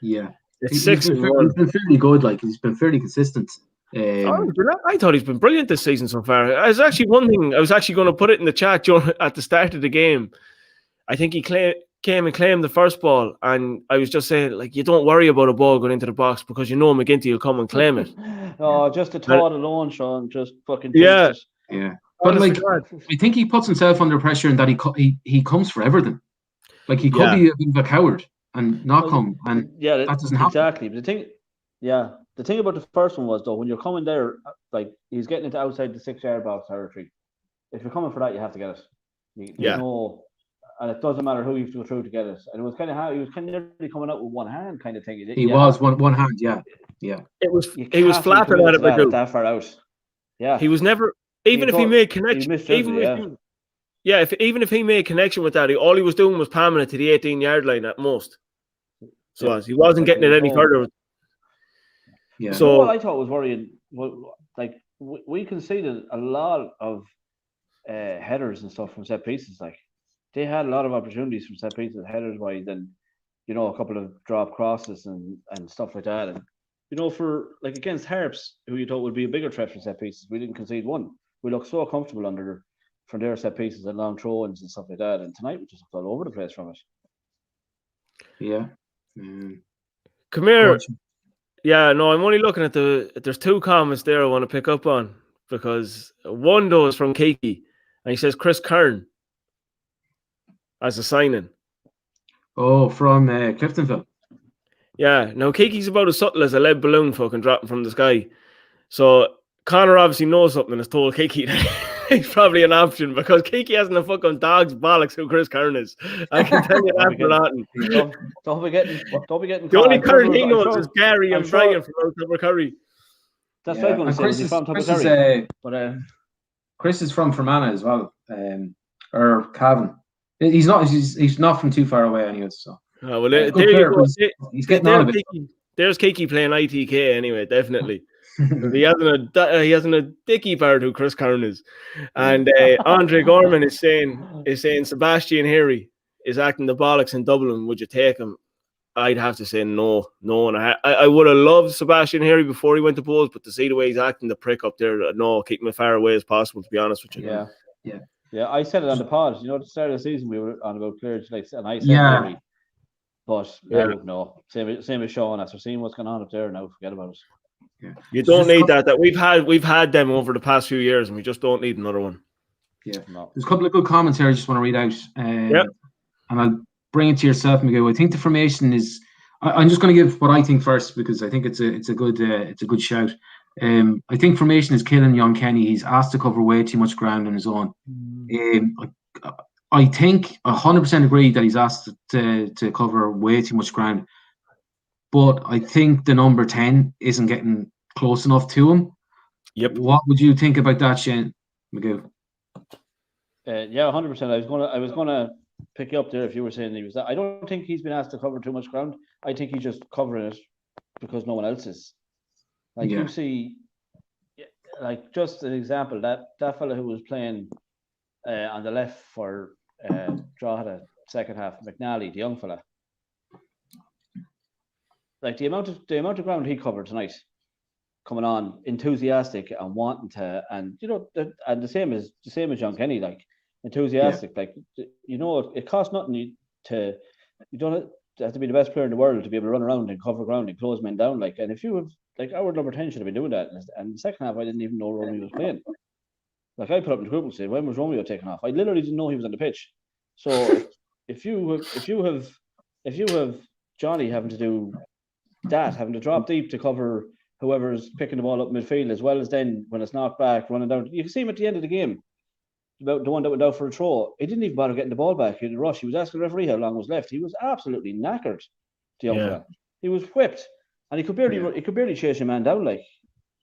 yeah, it's he's been fairly good. Like, he's been fairly consistent. I thought he's been brilliant this season so far. One thing I was actually going to put it in the chat, John, at the start of the game. I think he came and claimed the first ball, and I was just saying, like, you don't worry about a ball going into the box because you know McGinty will come and claim it. Oh, just the thought alone, Sean, just fucking Yeah. takes it. Yeah. But Honest like, to God. I think he puts himself under pressure in that he comes for everything. Like he could Yeah. be a bit of a coward and not come, and Yeah, that doesn't happen. exactly. But the thing about the first one was though, when you're coming there, like he's getting into outside the 6-yard box territory. If you're coming for that, you have to get it. There's no, and it doesn't matter who you have to go through to get it. And it was kind of how he was kind of nearly coming out with one hand, kind of thing. He was one hand, yeah. He was flapping at it, that far out. Yeah, he was never. Even if he made connection, even if he made connection with that, all he was doing was palming it to the 18-yard line at most. So he wasn't getting it any further. Yeah. So what I thought was worrying, like we conceded a lot of headers and stuff from set pieces. Like they had a lot of opportunities from set pieces, headers wise, and a couple of drop crosses and stuff like that. And for like against Harps, who you thought would be a bigger threat from set pieces, we didn't concede one. We looked so comfortable from their set pieces and long throw-ins and stuff like that. And tonight we just looked all over the place from it. Yeah. Come here. Yeah, no, I'm only looking at there's two comments there I want to pick up on, because one though is from Kiki, and he says Chris Kern as a signing. Oh, from Cliftonville. Yeah, now Kiki's about as subtle as a lead balloon fucking dropping from the sky. So Connor obviously knows something and has told Kiki that he's probably an option, because Kiki hasn't a fucking dog's bollocks who Chris Kern is. I can tell you that for nothing. Don't be getting. The only Kern he knows is Gary and Brian from Tubber Curry. That's what I'm going to say. He's from Tubber Curry. Chris is from Fermanagh as well, or Cavan. He's not from too far away anyway. So. Oh, well, there you go. He's getting on a bit. There's Kiki playing ITK anyway, definitely. he hasn't a dicky part who Chris Kern is. And Andre Gorman is saying Sebastian Harry is acting the bollocks in Dublin. Would you take him? I'd have to say no. And I would have loved Sebastian Harry before he went to Bulls, but to see the way he's acting the prick up there, no, keep him as far away as possible, to be honest with you. Yeah. I said it on the pod. At the start of the season we were on about Clear, and I said Harry. But no, same as Sean. After seeing what's going on up there, now forget about it. Yeah. You don't need that. We've had them over the past few years, and we just don't need another one. Yeah, there's a couple of good comments here I just want to read out. And I'll bring it to yourself, Miguel. I think the formation is. I'm just going to give what I think first, because I think it's a good shout. I think formation is killing young Kenny. He's asked to cover way too much ground on his own. I think 100% agree that he's asked to cover way too much ground, but I think the number 10 isn't getting close enough to him. Yep. What would you think about that, Shane McGill? 100%. I was gonna pick you up there if you were saying he was that. I don't think he's been asked to cover too much ground. I think he's just covering it because no one else is. You see, like just an example, that fella who was playing on the left for Drogheda second half, McNally, the young fella. Like the amount of ground he covered tonight, coming on enthusiastic and wanting to, and and the same as John Kenny, like enthusiastic, like it costs nothing you don't have to be the best player in the world to be able to run around and cover ground and close men down, and if you have, like, our number 10 should have been doing that, and the second half I didn't even know Romeo was playing. Like I put up in the group and said, when was Romeo taking off? I literally didn't know he was on the pitch. So if you have Johnny having to do that, having to drop deep to cover whoever's picking the ball up midfield, as well as then when it's knocked back, running down. You can see him at the end of the game, about the one that went out for a throw. He didn't even bother getting the ball back in the rush. He was asking the referee how long was left. He was absolutely knackered. The young fella. He was whipped, and he could barely chase a man down. Like,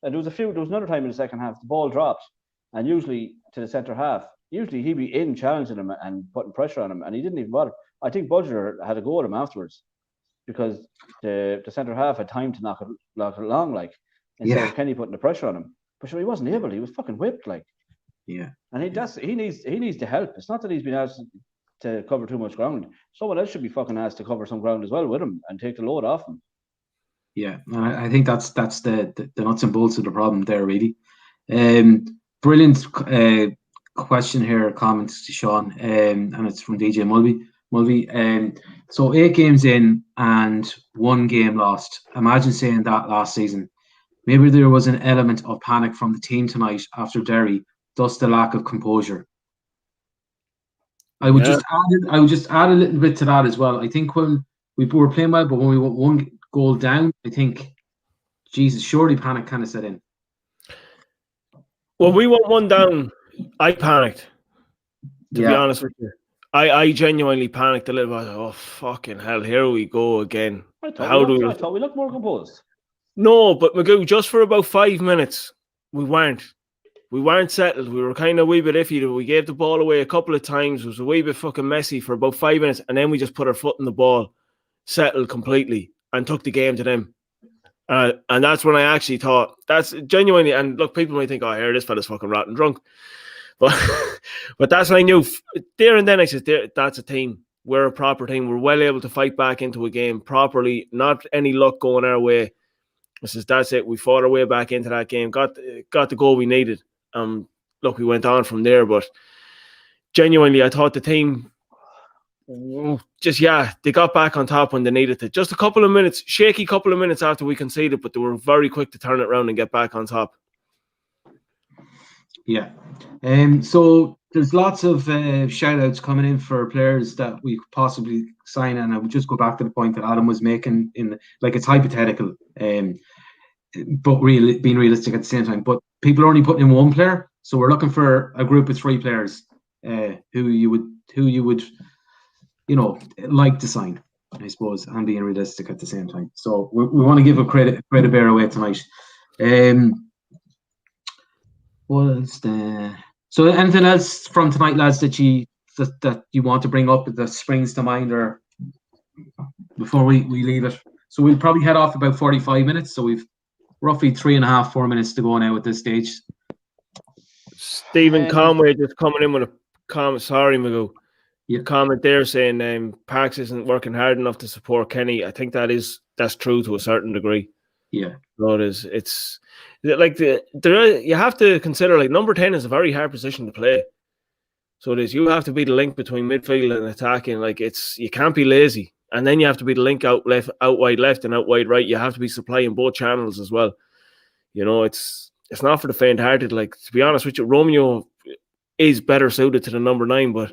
and there was another time in the second half the ball dropped, and usually to the centre half. Usually he'd be in challenging him and putting pressure on him, and he didn't even bother. I think Budger had a go at him afterwards, because the centre half had time to knock it along, like, instead of Kenny putting the pressure on him. But sure, he wasn't able. He was fucking whipped, like. Yeah. And he needs the help. It's not that he's been asked to cover too much ground. Someone else should be fucking asked to cover some ground as well with him and take the load off him. Yeah, I think that's the nuts and bolts of the problem there, really. Brilliant question here, comments to Sean, and it's from DJ Mulvey. Mulvey. So 8 games in and 1 game lost. Imagine saying that last season. Maybe there was an element of panic from the team tonight after Derry, thus the lack of composure. I would just add a little bit to that as well. I think when we were playing well, but when we went 1 goal down, I think, Jesus, surely panic kind of set in. When we went 1 down, I panicked. To be honest with you, I genuinely panicked a little bit. Oh, fucking hell, here we go again. I thought we looked more composed. No, but Magoo, just for about 5 minutes, we weren't settled. We were kind of a wee bit iffy. We gave the ball away a couple of times. It was a wee bit fucking messy for about 5 minutes, and then we just put our foot in the ball, settled completely, and took the game to them. And that's when I actually thought, that's genuinely, and look, people might think, oh, here, this fella's fucking rotten drunk. But that's when I knew there and then. I said, that's a team. We're a proper team. We're well able to fight back into a game properly. Not any luck going our way. I says, that's it. We fought our way back into that game. Got the goal we needed. Look, we went on from there. But genuinely, I thought the team they got back on top when they needed to. Just a couple of minutes, shaky couple of minutes after we conceded, but they were very quick to turn it around and get back on top. Yeah. So there's lots of shout outs coming in for players that we could possibly sign, and I would just go back to the point that Adam was making it's hypothetical, but being realistic at the same time. But people are only putting in 1 player, so we're looking for a group of 3 players who you would like to sign, I suppose, and being realistic at the same time. So we want to give a credit bear away tonight. So anything else from tonight, lads, that you want to bring up that springs to mind, or before we leave it? So we'll probably head off about 45 minutes. So we've roughly 3.5, 4 minutes to go now at this stage. Stephen Conway just coming in with a comment. Sorry, Magoo. Yeah. Comment there saying Parks isn't working hard enough to support Kenny. I think that's true to a certain degree. Yeah. So it is. It's like you have to consider, like, number 10 is a very hard position to play. So it is. You have to be the link between midfield and attacking. Like, you can't be lazy, and then you have to be the link out wide left and out wide right. You have to be supplying both channels as well. It's not for the faint-hearted. Like, to be honest with you, Romeo is better suited to the number 9, but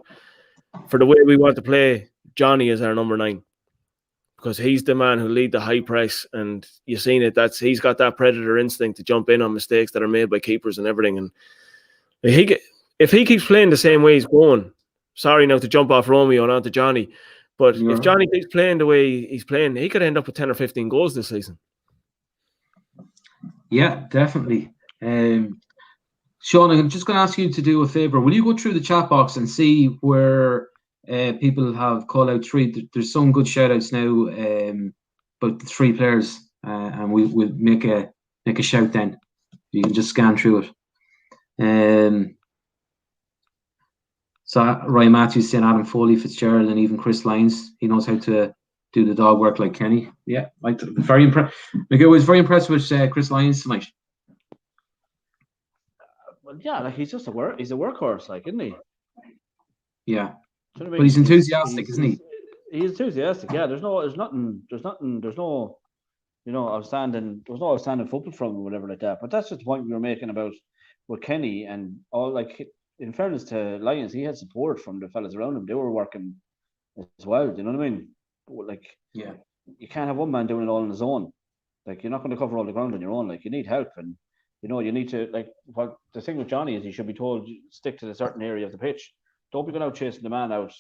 for the way we want to play, Johnny is our number 9. Because he's the man who lead the high press, and you've seen it. He's got that predator instinct to jump in on mistakes that are made by keepers and everything. And if he keeps playing the same way he's going, sorry now to jump off Romeo and onto Johnny, but if Johnny keeps playing the way he's playing, he could end up with 10 or 15 goals this season. Yeah, definitely. Sean, I'm just going to ask you to do a favour. Will you go through the chat box and see where people have call out 3? There's some good shout outs now about the 3 players, and we'll make a shout then. You can just scan through it. So Ryan Matthews saying Adam Foley, Fitzgerald, and even Chris Lyons. He knows how to do the dog work like Kenny. Yeah, very impressed. Miguel was very impressed with Chris Lyons tonight. Well, yeah, like he's a workhorse, like, isn't he? Yeah. But he's enthusiastic, isn't he? He's enthusiastic. Yeah, there's no outstanding football from him or whatever like that. But that's just the point we were making about with Kenny and all. Like, in fairness to Lyons, he had support from the fellas around him. They were working as well. Do you know what I mean? Like, yeah, you can't have one man doing it all on his own. Like, you're not going to cover all the ground on your own. Like, you need help, and you need to, like, what the thing with Johnny is, he should be told, stick to a certain area of the pitch. Don't be going out chasing the man out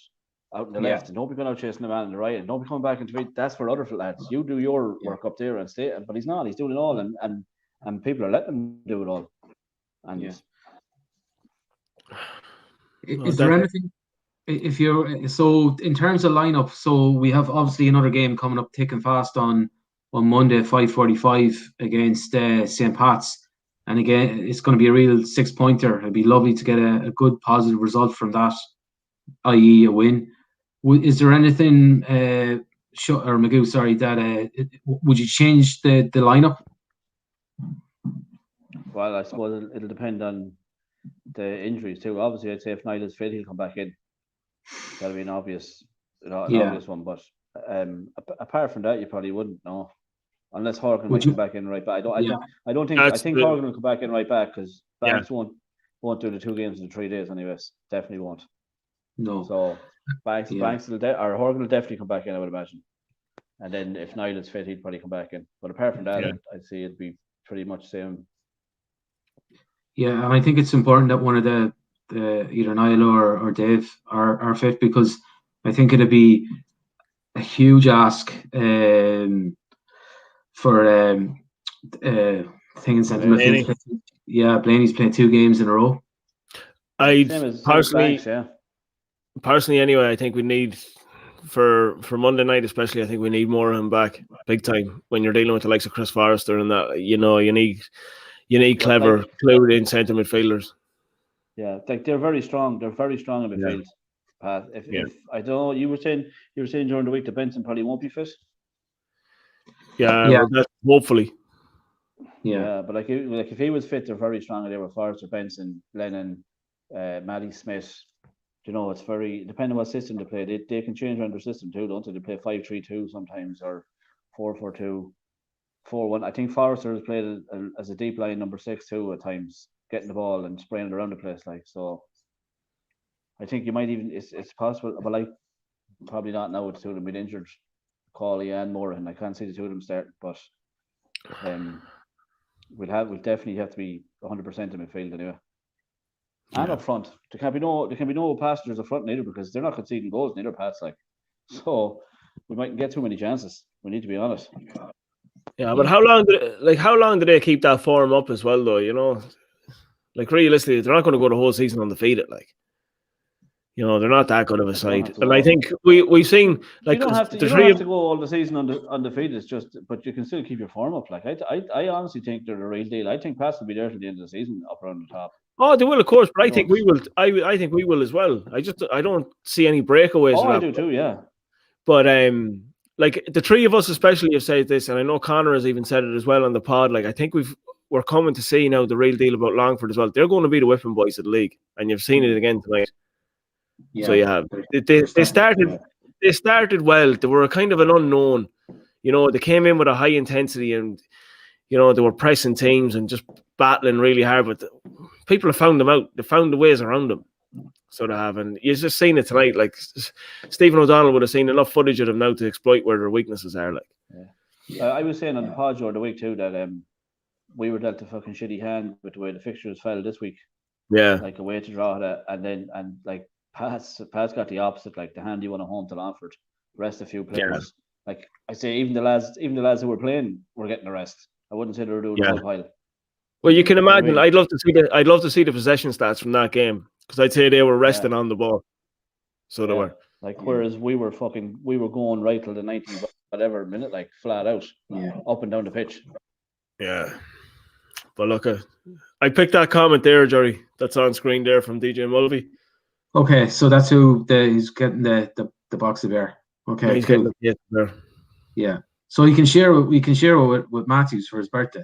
in the left, and don't be going out chasing the man on the right, and don't be coming back into it. That's for other lads. You do your work up there and stay. But he's not. He's doing it all, and people are letting him do it all. And is there anything? If you're so in terms of lineup, so we have obviously another game coming up thick and fast on Monday at 5:45 against St. Pat's. And again, it's going to be a real 6-pointer. It'd be lovely to get a good positive result from that, i.e. a win. Is there anything, Magoo, sorry, that would you change the lineup? Well, I suppose it'll depend on the injuries too. Obviously, I'd say if Niall's fit, he'll come back in. That'll be an obvious an obvious one. But apart from that, you probably wouldn't know. Unless Horgan might come back in right back. I think Horgan will come back in right back because Banks won't do the 2 games in 3 days anyways. Definitely won't. No. So Banks or Horgan will definitely come back in, I would imagine. And then if Niall is fit, he'd probably come back in. But apart from that, I'd say it'd be pretty much the same. Yeah, and I think it's important that one of the either Niall or Dave are fit, because I think it'd be a huge ask for things that Blaney's played 2 games in a row. Personally, anyway, I think we need for Monday night, especially. I think we need more of him back, big time. When you're dealing with the likes of Chris Forrester and that, you need clever, clued in centre midfielders. Yeah, like they're very strong. They're very strong in midfield. If I don't know, you were saying during the week that Benson probably won't be fit. Yeah. Well, hopefully. Yeah, but like if he was fit, they're very strong. They were Forrester, Benson, Lennon, Matty Smith. It's very depending on what system they play. They can change around their system too, don't they? They play 5-3-2 sometimes, or 4-4-2, 4-1. I think Forrester has played as a deep line number 6 too at times, getting the ball and spraying it around the place. Like, so I think you might even it's possible, but like probably not now with the 2 of them being injured, Cawley and Moran. I can't see the 2 of them starting, but we'll definitely have to be 100% in midfield anyway. And up front, there can be no passengers up front neither, because they're not conceding goals neither, Pats. Like, so we mightn't get too many chances. We need to be honest. Yeah, but how long do they keep that form up as well, though? Like realistically, they're not going to go the whole season undefeated. Like, they're not that good of a side. And I think we've seen like you don't have to go all the season undefeated. It's just, but you can still keep your form up. Like I honestly think they're the real deal. I think Pats will be there till the end of the season, up around the top. Oh, they will, of course, but I think we will. I think we will as well. I don't see any breakaways. Oh, I do too, yeah. But like the 3 of us especially have said this, and I know Connor has even said it as well on the pod. Like, I think we're coming to see now the real deal about Longford as well. They're going to be the whipping boys of the league, and you've seen it again tonight. Yeah, so you have. They started well. They were a kind of an unknown. They came in with a high intensity, and they were pressing teams and just battling really hard. But people have found them out. They found the ways around them. So they have, and you've just seen it tonight. Like, Stephen O'Donnell would have seen enough footage of them now to exploit where their weaknesses are. Like, I was saying on the pod during the week too that we were dealt a fucking shitty hand with the way the fixtures fell this week. Yeah, like a way to draw that, and like Pat's got the opposite. Like the hand you want to home to Longford, rest a few players. Yeah. Like I say, even the lads who were playing were getting the rest. I wouldn't say they were doing the whole pile. Well, you can imagine. I'd love to see the possession stats from that game, because I'd say they were resting on the ball. So they were. Like, whereas we were going right till the 90th whatever minute, like flat out, up and down the pitch. Yeah. But look, I picked that comment there, Jerry. That's on screen there from DJ Mulvey. Okay, so that's who he's getting the box of beer. Okay, he's getting the beer. Yeah. So we can share with Matthews for his birthday.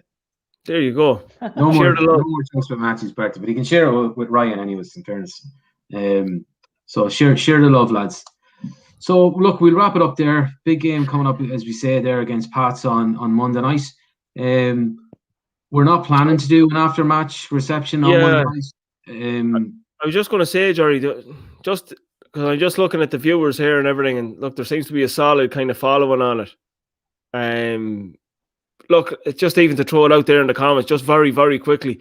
There you go. No more jokes with Matthew's birthday, but he can share it with Ryan anyways, in fairness. So share the love, lads. So look, we'll wrap it up there. Big game coming up, as we say, there against Pats on Monday night. We're not planning to do an after match reception on Monday night. I was just going to say, Jerry, just because I'm just looking at the viewers here and everything, and look, there seems to be a solid kind of following on it. Look, it's just even to throw it out there in the comments, just very, very quickly.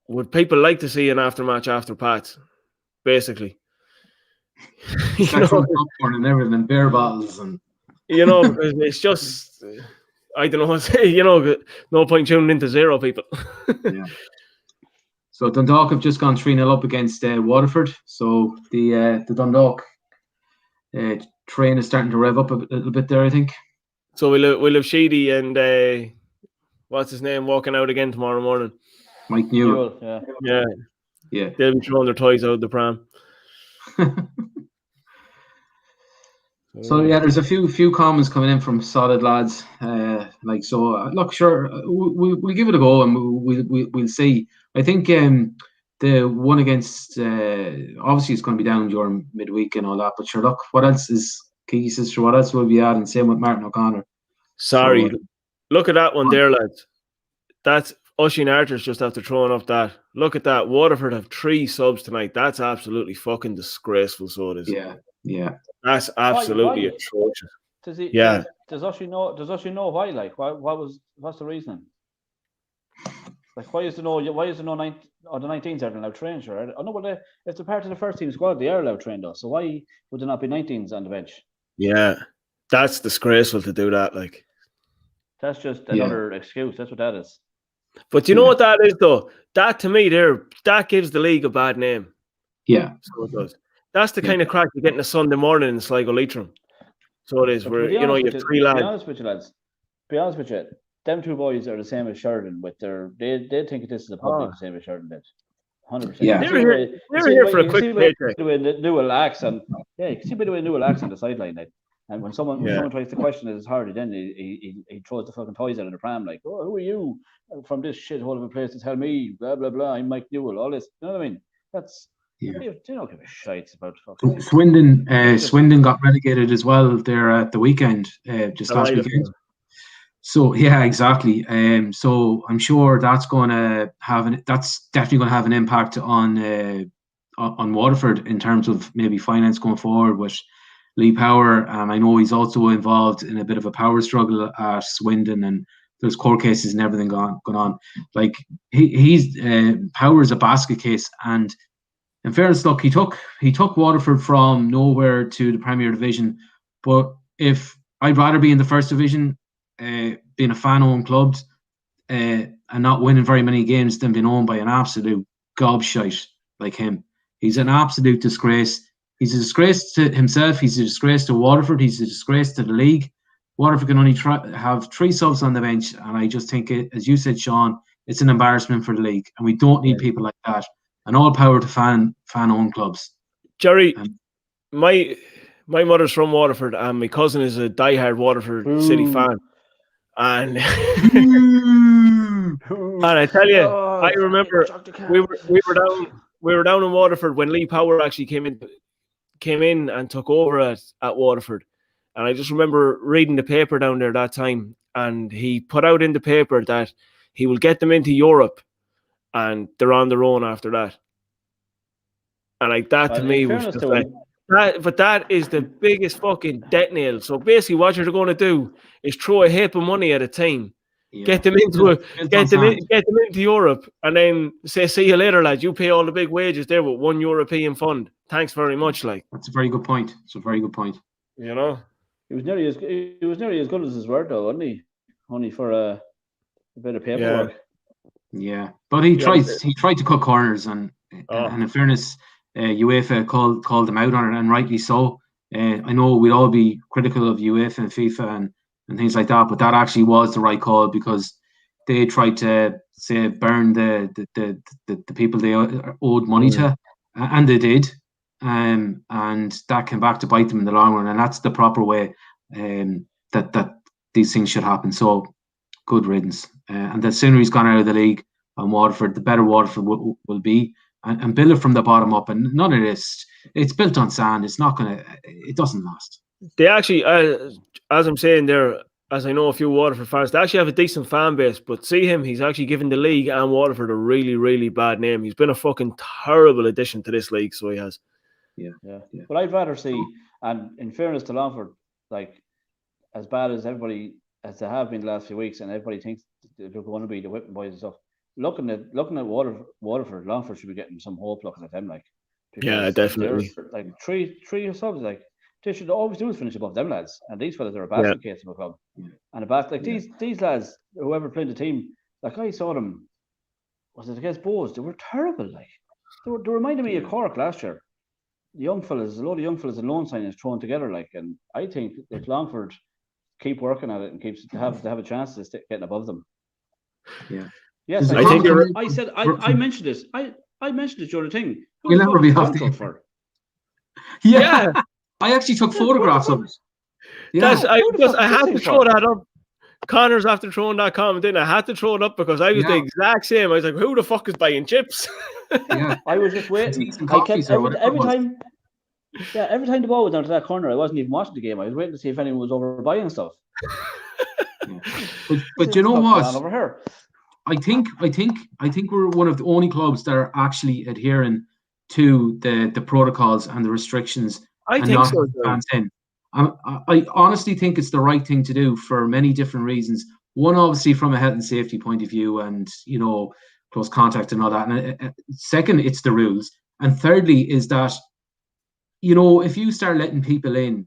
Would people like to see an aftermatch after Pats? Basically. Popcorn and everything, and beer bottles, and it's just, I don't know what to say. No point tuning into 0 people. Yeah. So Dundalk have just gone 3-0 up against Waterford. So the Dundalk train is starting to rev up a little bit there, I think. So we'll have Sheedy and what's his name walking out again tomorrow morning. Mike Newell. Yeah. They'll be throwing their toys out of the pram. So there's a few comments coming in from solid lads. Look, sure, we'll give it a go and we'll see. I think the one against obviously it's going to be down during midweek and all that. But sure, look, what else is Kiki says, "Sure, what else will be adding?" Same with Martin O'Connor. Sorry, So, look at that one there, lads. That's Oisin Arthur's just after throwing up that. Look at that. Waterford have 3 subs tonight. That's absolutely fucking disgraceful. So it is. Yeah. That's absolutely Why? atrocious. Does Oisin know why? Like, what's the reasoning? Like, why is there no the 19s are allowed trained? Sure. I know, but if they're part of the first team squad, they are allowed trained though. So why would there not be 19s on the bench? Yeah, that's disgraceful to do that. Like, that's just another excuse. That's what that is. But you know what that is, though? That to me, that gives the league a bad name. Yeah, so it does. That's the kind of crack you get on a Sunday morning in Sligo Leitrim. So it is. Where you have 3 lads. Be honest with you, them 2 boys are the same as Sheridan. With they think this is a public the same as Sheridan did. 100%. Yeah, they're here for a quick paycheck. The way Newell acts on the sideline. Like, and when someone tries to question it as hard, then he throws the fucking toys out of the pram. Like, oh, who are you from this shithole of a place to tell me? Blah blah blah. I'm Mike Newell. All this. You know what I mean? That's. They don't give a shite about fucking. Swindon got relegated as well there at the weekend, just last weekend. So yeah, exactly. So I'm sure that's definitely going to have an impact on Waterford in terms of maybe finance going forward with Lee Power, and I know he's also involved in a bit of a power struggle at Swindon, and there's court cases and everything going on. Like he's Power's a basket case, and in fairness, look, he took Waterford from nowhere to the Premier Division, but if I'd rather be in the First Division, being a fan-owned club, and not winning very many games than being owned by an absolute gobshite like him. He's an absolute disgrace. He's a disgrace to himself. He's a disgrace to Waterford. He's a disgrace to the league. Waterford can only have 3 subs on the bench, and I just think, as you said, Sean, it's an embarrassment for the league, and we don't need people like that. And all power to fan-owned clubs. Jerry, my mother's from Waterford, and my cousin is a diehard Waterford City fan. And and I tell you, I remember we were down in Waterford when Lee Power actually came in and took over at Waterford. And I just remember reading the paper down there that time, and he put out in the paper that he will get them into Europe, and they're on their own after that. And like that to me was just like that, but that is the biggest fucking debt nail. So basically, what you're going to do is throw a heap of money at a team, get them into Europe, and then say, "See you later, lads. You pay all the big wages there with one European fund. Thanks very much." Like, that's a very good point. It's a very good point. You know, he was nearly as good as his word, though, wasn't he? Only for a bit of paperwork. Yeah, but he tried to cut corners, and in fairness, UEFA called them out on it, and rightly so. I know we'd all be critical of UEFA and FIFA and things like that, but that actually was the right call, because they tried to burn the people they owed money to, and they did, and that came back to bite them in the long run, and that's the proper way that these things should happen. So good riddance, and the sooner he's gone out of the league and Waterford, the better Waterford will be. And build it from the bottom up, and none of this. It's built on sand. It's not gonna. It doesn't last. They actually, as I'm saying there, as I know a few Waterford fans, they actually have a decent fan base. But see him, he's actually given the league and Waterford a really, really bad name. He's been a fucking terrible addition to this league. So he has. Yeah. But I'd rather see, and in fairness to Longford, like as bad as they have been the last few weeks, and everybody thinks they're going to be the whipping boys and stuff. Looking at Waterford, Longford should be getting some hope looking at them, like. Yeah, definitely. Like three subs, like they should always do is finish above them lads, and these fellas are a basket case of a club, and a basket like these lads, whoever played the team, like I saw them, was it against Bows? They were terrible, like they reminded me of Cork last year. A lot of young fellas and loan signings thrown together, like, and I think if Longford keep working at it and keeps to have a chance to getting above them. Yeah. Yes, I mentioned this. I mentioned it during the thing. You'll never be off for. Yeah. I actually took photographs of it. Yeah. I had to throw that up. Connor's after throwing that comment in. I had to throw it up because I was the exact same. I was like, who the fuck is buying chips? I was just waiting. I kept every Yeah, every time the ball was down to that corner, I wasn't even watching the game. I was waiting to see if anyone was over buying stuff. Yeah. But you know what? Over here. I think we're one of the only clubs that are actually adhering to the protocols and the restrictions I and think not so. fans in. I honestly think it's the right thing to do for many different reasons. One, obviously, from a health and safety point of view, and close contact and all that. And second, it's the rules. And thirdly, is that if you start letting people in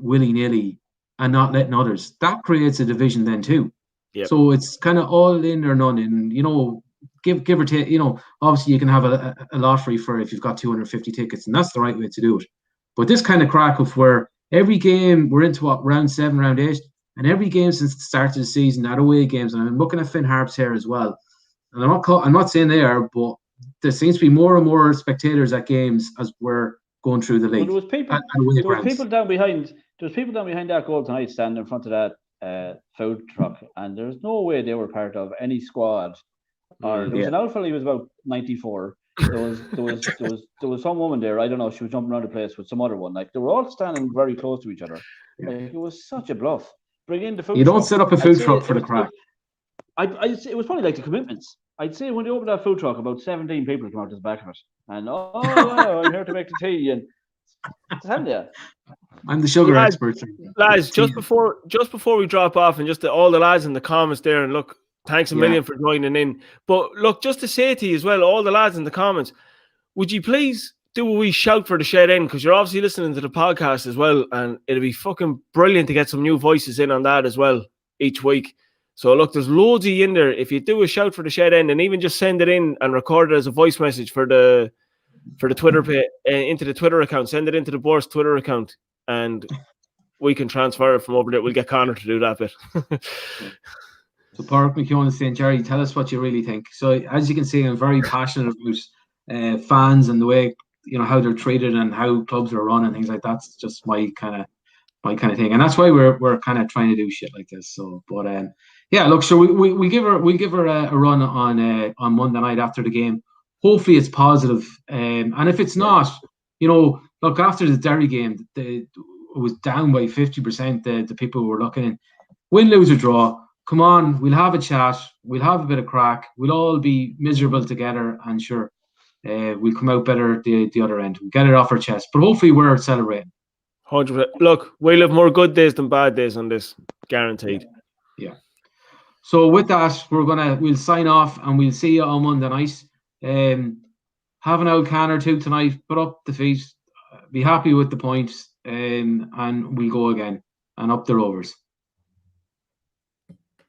willy nilly and not letting others, that creates a division then too. Yep. So it's kind of all in or none, and give or take. Obviously you can have a lottery for if you've got 250 tickets, and that's the right way to do it. But this kind of crack of where every game we're into round 7, round 8, and every game since the start of the season, that away games, and I'm looking at Finn Harps here as well. And I'm not saying they are, but there seems to be more and more spectators at games as we're going through the league. Well, there was people down behind. There was people down behind that goal tonight, standing in front of that food truck, and there's no way they were part of any squad. Or there was an old fella, he was about 94. There was some woman there. I don't know. She was jumping around the place with some other one. Like they were all standing very close to each other. Yeah. Like, it was such a bluff. Bring in the food. You truck. don't set up a food truck for the crack. I'd say it was probably like the commitments. I'd say when they opened that food truck, about 17 people came out to the back of it, and yeah, I'm here to make the tea, and tell you. I'm the sugar expert. Lads, just before we drop off, and just all the lads in the comments there, and look, thanks a million for joining in. But look, just to say to you as well, all the lads in the comments, would you please do a wee shout for the shed end, because you're obviously listening to the podcast as well, and it'll be fucking brilliant to get some new voices in on that as well each week. So look, there's loads of you in there. If you do a shout for the shed end, and even just send it in and record it as a voice message for the Twitter page, into the Twitter account, send it into the Bourse Twitter account, and we can transfer it from over there. We'll get Connor to do that bit. So Park McKeown is saying, Jerry, tell us what you really think. So as you can see, I'm very passionate about fans and the way how they're treated and how clubs are run and things like that. It's just my kind of thing, and that's why we're kind of trying to do shit like this. So, but yeah, look, so we give her a run on Monday night after the game. Hopefully it's positive, and if it's not, look, after the Derry game, it was down by 50%. The people who were looking in, win, lose or draw. Come on, we'll have a chat, we'll have a bit of crack, we'll all be miserable together, and sure, we'll come out better the other end. We'll get it off our chest, but hopefully we're celebrating. 100%. Look, we'll have more good days than bad days on this, guaranteed. Yeah. So with that, we'll sign off, and we'll see you on Monday night. Have an old can or two tonight, put up the feet, be happy with the points, and we'll go again and up the Rovers.